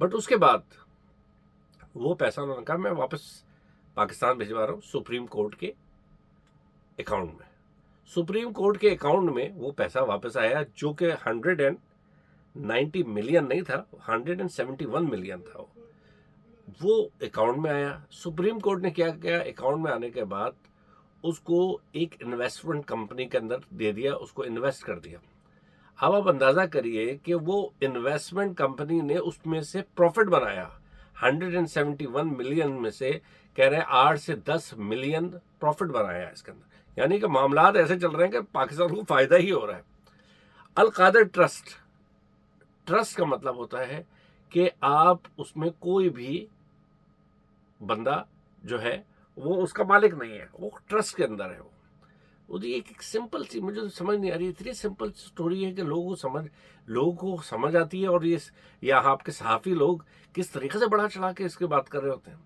But اس کے بعد وہ پیسہ انہوں نے کہا میں واپس پاکستان بھجوا رہا ہوں سپریم کورٹ کے اکاؤنٹ میں. سپریم کورٹ کے اکاؤنٹ میں وہ پیسہ واپس آیا جو کہ 190 ملین نہیں تھا, 171 ملین تھا. وہ اکاؤنٹ میں آیا. سپریم کورٹ نے کیا کیا, اکاؤنٹ میں آنے کے بعد اس کو ایک انویسٹمنٹ کمپنی کے اندر دے دیا, اس کو انویسٹ کر دیا. اب آپ اندازہ کریے کہ وہ انویسٹمنٹ کمپنی نے اس میں سے پروفٹ بنایا. 171 ملین میں سے کہہ رہے ہیں 8 سے 10 ملین پروفٹ بنایا اس کے اندر. یعنی کہ معاملات ایسے چل رہے ہیں کہ پاکستان کو فائدہ ہی ہو رہا ہے. القادر ٹرسٹ کا مطلب ہوتا ہے کہ آپ اس میں کوئی بھی بندہ جو ہے وہ اس کا مالک نہیں ہے, وہ ٹرسٹ کے اندر ہے. وہ ایک سمپل سی, مجھے سمجھ نہیں آ رہی, اتنی سمپل سٹوری ہے کہ لوگوں کو سمجھ آتی ہے. اور یہ آپ کے صحافی لوگ کس طریقے سے بڑھا چڑھا کے اس کی بات کر رہے ہوتے ہیں.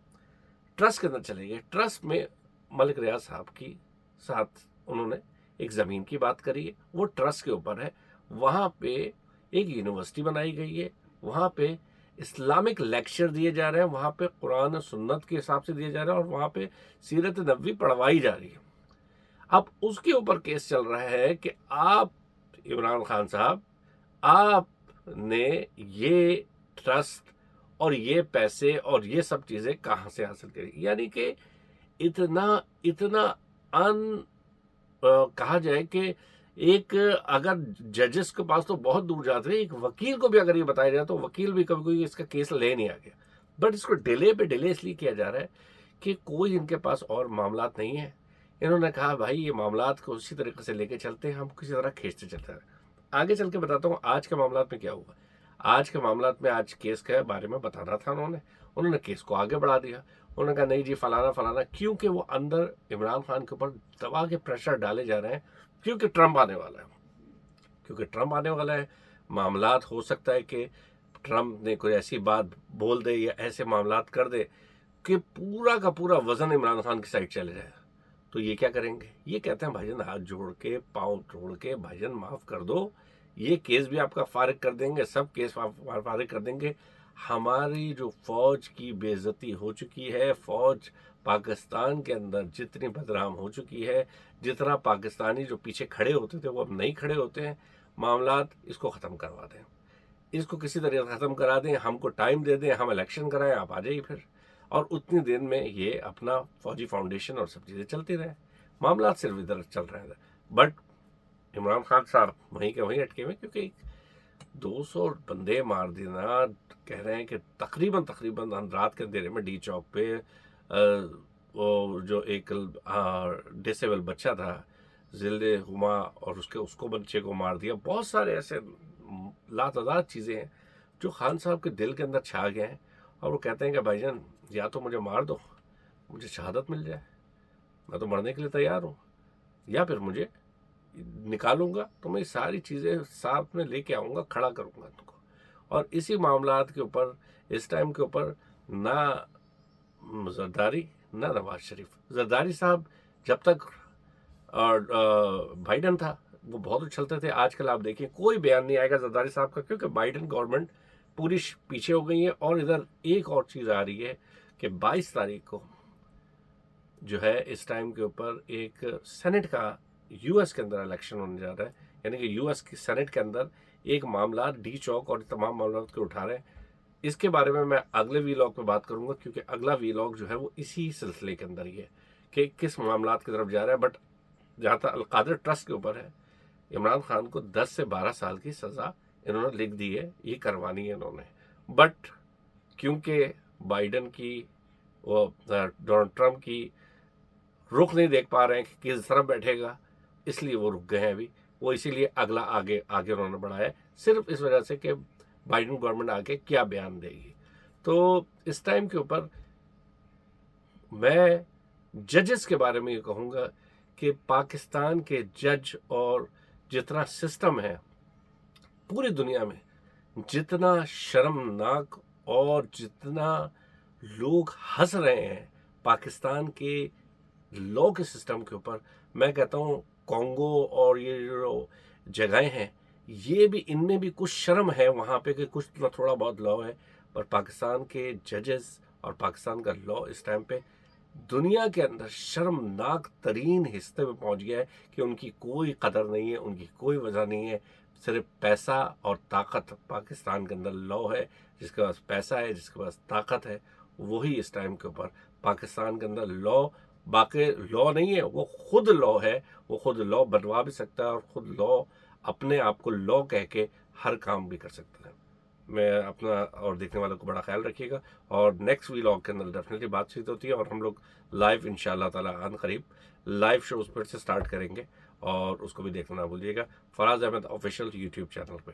ٹرسٹ کے اندر چلے گئے. ٹرسٹ میں ملک ریاض صاحب کی ساتھ انہوں نے ایک زمین کی بات کری ہے, وہ ٹرسٹ کے اوپر ہے. وہاں پہ ایک یونیورسٹی بنائی گئی ہے, وہاں پہ اسلامک لیکچر دیے جا رہے ہیں, وہاں پہ قرآن و سنت کے حساب سے دیے جا رہے ہیں, اور وہاں پہ سیرت نبوی پڑھوائی جا رہی ہے. اب اس کے اوپر کیس چل رہا ہے کہ آپ عمران خان صاحب, آپ نے یہ ٹرسٹ اور یہ پیسے اور یہ سب چیزیں کہاں سے حاصل کری. یعنی کہ اتنا کہا جائے کہ ایک اگر ججز کے پاس تو بہت دور جاتے ہیں, ایک وکیل کو بھی اگر یہ بتایا جائے تو وکیل بھی کبھی کوئی اس کا کیس لے نہیں آ گیا. بٹ اس کو ڈیلے پہ ڈیلے اس لیے کیا جا رہا ہے کہ کوئی ان کے پاس اور معاملات نہیں ہیں. انہوں نے کہا بھائی یہ معاملات کو اسی طریقے سے لے کے چلتے ہیں, ہم کسی طرح کھینچتے چلتے ہیں. آگے چل کے بتاتا ہوں آج کے معاملات میں کیا ہوا. آج کے معاملات میں آج کیس کے بارے میں بتانا تھا انہوں نے کیس کو آگے بڑھا دیا. انہوں نے کہا نہیں جی فلانا, کیونکہ وہ اندر عمران خان کے اوپر دبا کے پریشر ڈالے جا رہے ہیں, کیونکہ ٹرمپ آنے والا ہے. معاملات ہو سکتا ہے کہ ٹرمپ نے کوئی ایسی بات بول دے یا ایسے معاملات کر دے کہ پورا کا پورا وزن عمران خان کی سائڈ چلے جائے. تو یہ کیا کریں گے, یہ کہتے ہیں بھائی جان ہاتھ جوڑ کے پاؤں توڑ کے بھائی جان معاف کر دو, یہ کیس بھی آپ کا فارغ کر دیں گے, سب کیس فارغ کر دیں گے. ہماری جو فوج کی بے عزتی ہو چکی ہے, فوج پاکستان کے اندر جتنی بدنام ہو چکی ہے, جتنا پاکستانی جو پیچھے کھڑے ہوتے تھے وہ اب نہیں کھڑے ہوتے ہیں. معاملات اس کو ختم کروا دیں, اس کو کسی طرح ختم کرا دیں, ہم کو ٹائم دے دیں, ہم الیکشن کرائیں, آپ آ جائیے پھر, اور اتنی دن میں یہ اپنا فوجی فاؤنڈیشن اور سب چیزیں چلتی رہیں. معاملات صرف ادھر چل رہے ہیں. بٹ عمران خان صاحب وہیں کے وہیں اٹکے ہوئے, کیونکہ 200 بندے مار دینا, کہہ رہے ہیں کہ تقریباً رات کے اندھیرے میں ڈی چوک پہ وہ جو ایک ڈسیبل بچہ تھا ذل ہما, اور اس کو بچے کو مار دیا. بہت سارے ایسے لاتعداد چیزیں ہیں جو خان صاحب کے دل کے اندر چھا گئے ہیں, اور وہ کہتے ہیں کہ بھائی جان یا تو مجھے مار دو, مجھے شہادت مل جائے, میں تو مرنے کے لیے تیار ہوں, یا پھر مجھے نکالوں گا تو میں ساری چیزیں ساتھ میں لے کے آؤں گا, کھڑا کروں گا ان کو. اور اسی معاملات کے اوپر اس ٹائم کے اوپر نہ زرداری نہ نواز شریف. زرداری صاحب جب تک بائیڈن تھا وہ بہت اچھلتے تھے, آج کل آپ دیکھیں کوئی بیان نہیں آئے گا زرداری صاحب کا, کیونکہ بائیڈن گورنمنٹ پوری پیچھے ہو گئی ہے. اور ادھر ایک اور چیز آ رہی ہے کہ 22 تاریخ کو جو ہے اس ٹائم کے اوپر ایک سینٹ کا یو ایس کے اندر الیکشن ہونے جا رہا ہے. یعنی کہ یو ایس کی سینٹ کے اندر ایک معاملات ڈی چوک اور تمام معاملات کو اٹھا رہے ہیں. اس کے بارے میں اگلے ویلاگ میں بات کروں گا, کیونکہ اگلا ویلاگ جو ہے وہ اسی سلسلے کے اندر ہی ہے کہ کس معاملات کی طرف جا رہا ہے. بٹ جہاں تک القادر ٹرسٹ کے اوپر ہے, عمران خان کو 10 سے 12 سال کی سزا انہوں نے لکھ دی ہے, یہ کروانی ہے انہوں نے. بٹ کیونکہ بائیڈن کی ڈونلڈ ٹرمپ کی رخ نہیں دیکھ پا رہے ہیں کہ کس طرف بیٹھے گا, اس لیے وہ رک گئے ہیں ابھی. وہ اسی لیے اگلا آگے انہوں نے بڑھایا ہے, صرف اس وجہ سے کہ بائیڈن گورنمنٹ آگے کیا بیان دے گی. تو اس ٹائم کے اوپر میں ججز کے بارے میں یہ کہوں گا کہ پاکستان کے جج اور جتنا سسٹم ہے پوری دنیا میں, جتنا شرمناک اور جتنا لوگ ہنس رہے ہیں پاکستان کے لا کے سسٹم کے اوپر, میں کہتا ہوں کانگو اور یہ جو جگہیں ہیں یہ بھی, ان میں بھی کچھ شرم ہے وہاں پہ کہ کچھ تھوڑا بہت لا ہے. اور پاکستان کے ججز اور پاکستان کا لا اس ٹائم پہ دنیا کے اندر شرمناک ترین حصے میں پہنچ گیا ہے کہ ان کی کوئی قدر نہیں ہے، ان کی کوئی وجہ نہیں ہے، صرف پیسہ اور طاقت. پاکستان کے اندر لا ہے، جس کے پاس پیسہ ہے، جس کے پاس طاقت ہے، وہی اس ٹائم کے اوپر پاکستان کے اندر لا. باقی لا نہیں ہے، وہ خود لا ہے، وہ خود لا بنوا بھی سکتا ہے اور خود لا اپنے آپ کو لا کہہ کے ہر کام بھی کر سکتا ہے. میں اپنا اور دیکھنے والوں کو بڑا خیال رکھیے گا، اور نیکسٹ ویلاگ کے اندر ڈیفینیٹلی بات چیت ہوتی ہے، اور ہم لوگ لائیو ان شاء اللہ تعالیٰ عن قریب لائیو شوز پھر سے سٹارٹ کریں گے، اور اس کو بھی دیکھنا نہ بھولیے گا. فراز احمد آفیشیل یوٹیوب چینل پہ.